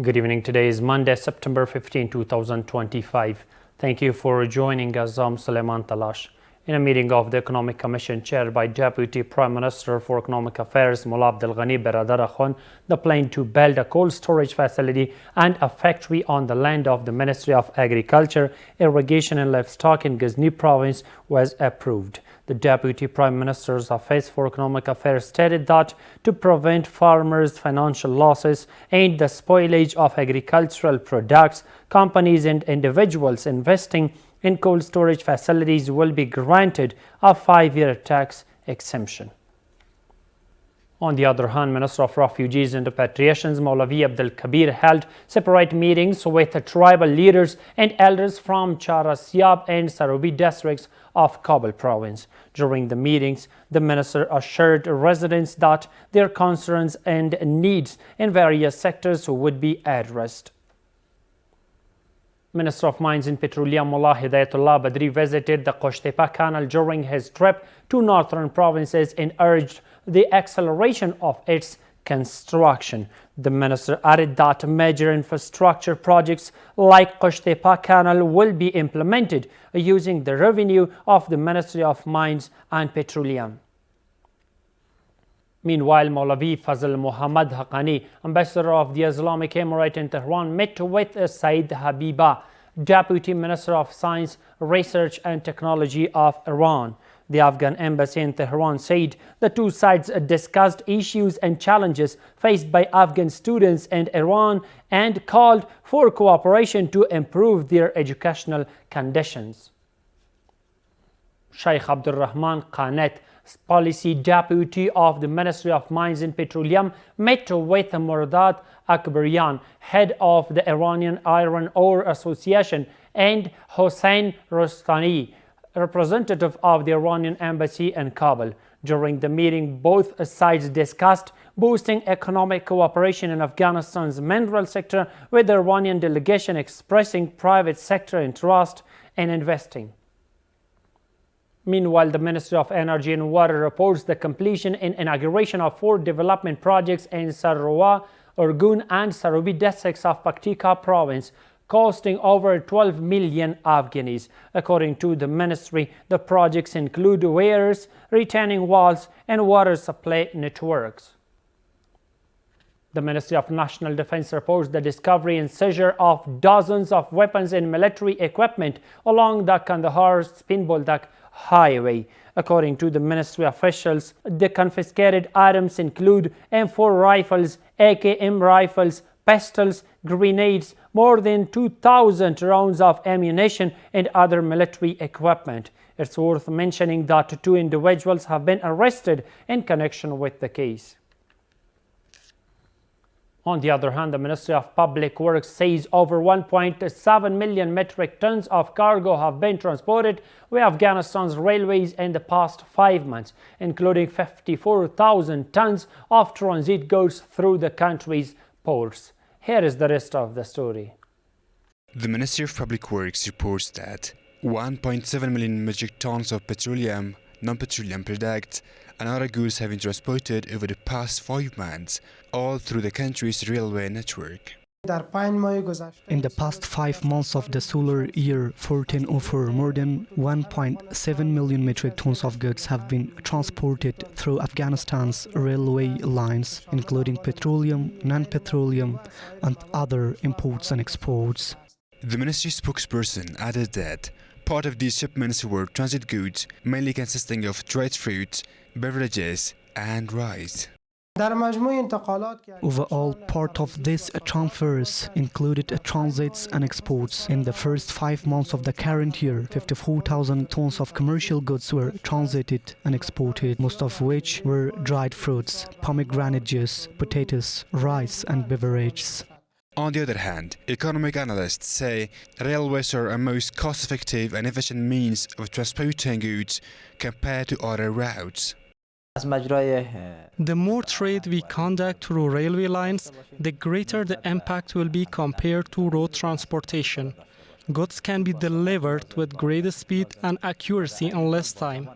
Good evening. Today is Monday, September 15, 2025. Thank you for joining us. I'm Suleiman Talash. In a meeting of the Economic Commission chaired by Deputy Prime Minister for Economic Affairs Mullah Abdel Ghani Baradar Akhund, the plan to build a cold storage facility and a factory on the land of the Ministry of Agriculture, Irrigation and Livestock in Ghazni province was approved. The Deputy Prime Minister's Office for Economic Affairs stated that to prevent farmers' financial losses and the spoilage of agricultural products, companies and individuals investing in cold storage facilities will be granted a 5-year tax exemption. On the other hand, Minister of Refugees and Repatriations Maulavi Abdul Kabir held separate meetings with the tribal leaders and elders from Charasyab and Sarubi districts of Kabul province. During the meetings, the minister assured residents that their concerns and needs in various sectors would be addressed. Minister of Mines and Petroleum Mullah Hidayatullah Badri visited the Qushtepa Canal during his trip to northern provinces and urged the acceleration of its construction. The minister added that major infrastructure projects like Qushtepa Canal will be implemented using the revenue of the Ministry of Mines and Petroleum. Meanwhile, Maulavi Fazl Muhammad Haqqani, ambassador of the Islamic Emirate in Tehran, met with Saeed Habiba, Deputy Minister of Science, Research and Technology of Iran. The Afghan embassy in Tehran said the two sides discussed issues and challenges faced by Afghan students in Iran and called for cooperation to improve their educational conditions. Sheikh Abdul Rahman Qanet, Policy Deputy of the Ministry of Mines and Petroleum, met with Murdad Akbarian, head of the Iranian Iron Ore Association, and Hossein Rostani, representative of the Iranian embassy in Kabul. During the meeting, both sides discussed boosting economic cooperation in Afghanistan's mineral sector, with the Iranian delegation expressing private sector interest in investing. Meanwhile, the Ministry of Energy and Water reports the completion and inauguration of 4 development projects in Sarwa, Urgun and Sarubi districts of Paktika province, costing over 12 million Afghanis. According to the ministry, the projects include weirs, retaining walls, and water supply networks. The Ministry of National Defense reports the discovery and seizure of dozens of weapons and military equipment along the Kandahar-Spin-Boldak highway. According to the ministry officials, the confiscated items include M4 rifles, AKM rifles, pistols, grenades, more than 2,000 rounds of ammunition and other military equipment. It's worth mentioning that 2 individuals have been arrested in connection with the case. On the other hand, the Ministry of Public Works says over 1.7 million metric tons of cargo have been transported by Afghanistan's railways in the past 5 months, including 54,000 tons of transit goods through the country's ports. Here is the rest of the story. The Ministry of Public Works reports that 1.7 million metric tons of petroleum, non-petroleum products, and other goods have been transported over the past 5 months, all through the country's railway network. In the past 5 months of the solar year 1404, more than 1.7 million metric tons of goods have been transported through Afghanistan's railway lines, including petroleum, non-petroleum, and other imports and exports. The ministry spokesperson added that part of these shipments were transit goods, mainly consisting of dried fruits, beverages, and rice. Overall, part of these transfers included transits and exports. In the first 5 months of the current year, 54,000 tons of commercial goods were transited and exported, most of which were dried fruits, pomegranate juice, potatoes, rice, and beverages. On the other hand, economic analysts say railways are a most cost-effective and efficient means of transporting goods compared to other routes. The more trade we conduct through railway lines, the greater the impact will be compared to road transportation. Goods can be delivered with greater speed and accuracy in less time.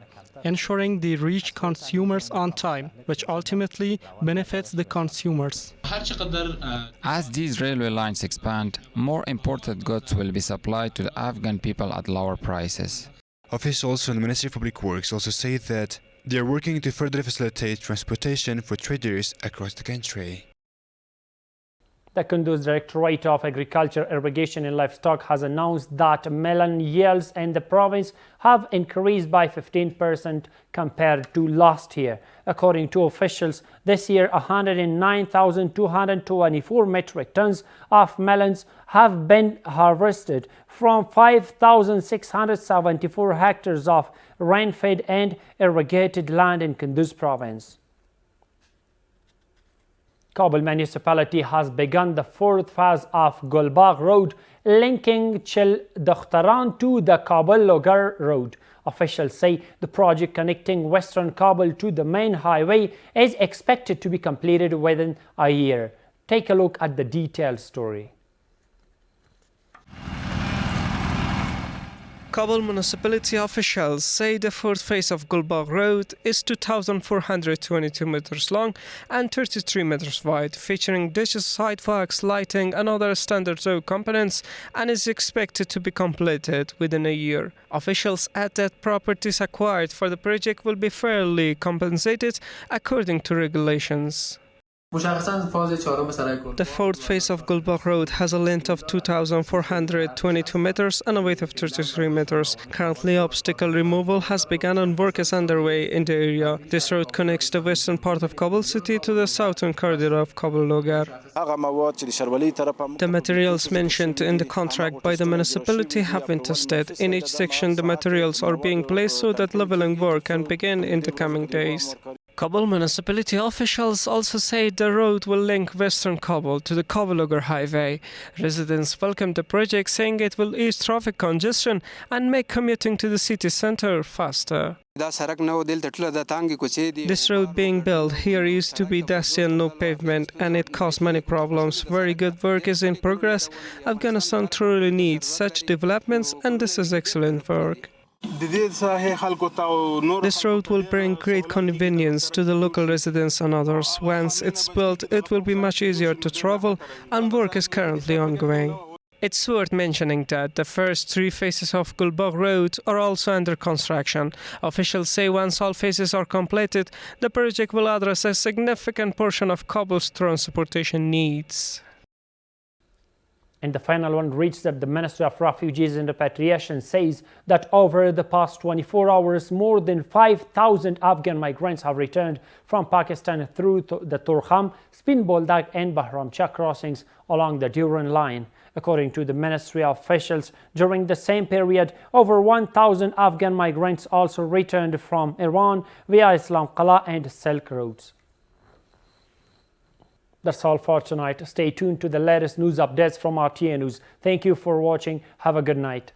ensuring they reach consumers on time, which ultimately benefits the consumers. As these railway lines expand, more imported goods will be supplied to the Afghan people at lower prices. Officials from the Ministry of Public Works also say that they are working to further facilitate transportation for traders across the country. The Kunduz Directorate of Agriculture, Irrigation and Livestock has announced that melon yields in the province have increased by 15% compared to last year. According to officials, this year 109,224 metric tons of melons have been harvested from 5,674 hectares of rain-fed and irrigated land in Kunduz province. Kabul municipality has begun the fourth phase of Gulbagh Road linking Chil Dokhtaran to the Kabul-Logar Road. Officials say the project connecting western Kabul to the main highway is expected to be completed within a year. Take a look at the detailed story. Kabul municipality officials say the fourth phase of Gulbagh Road is 2,422 meters long and 33 meters wide, featuring ditches, sidewalks, lighting and other standard road components, and is expected to be completed within a year. Officials add that properties acquired for the project will be fairly compensated according to regulations. The fourth phase of Gulbagh Road has a length of 2,422 meters and a width of 33 meters. Currently, obstacle removal has begun and work is underway in the area. This road connects the western part of Kabul city to the southern corridor of Kabul-Logar. The materials mentioned in the contract by the municipality have been tested. In each section, the materials are being placed so that leveling work can begin in the coming days. Kabul municipality officials also say the road will link western Kabul to the Kabul-Logar highway. Residents welcome the project, saying it will ease traffic congestion and make commuting to the city center faster. This road being built here used to be dusty and no pavement, and it caused many problems. Very good work is in progress. Afghanistan truly needs such developments, and this is excellent work. This road will bring great convenience to the local residents and others. Once it's built, it will be much easier to travel, and work is currently ongoing. It's worth mentioning that the first three phases of Gulbagh Road are also under construction. Officials say once all phases are completed, the project will address a significant portion of Kabul's transportation needs. And the final one reads that the Ministry of Refugees and Repatriation says that over the past 24 hours, more than 5,000 Afghan migrants have returned from Pakistan through the Torkham, Spin Boldak and Bahramcha crossings along the Durand line. According to the ministry officials, during the same period, over 1,000 Afghan migrants also returned from Iran via Islam Qala and Silk roads. That's all for tonight. Stay tuned to the latest news updates from RTA News. Thank you for watching. Have a good night.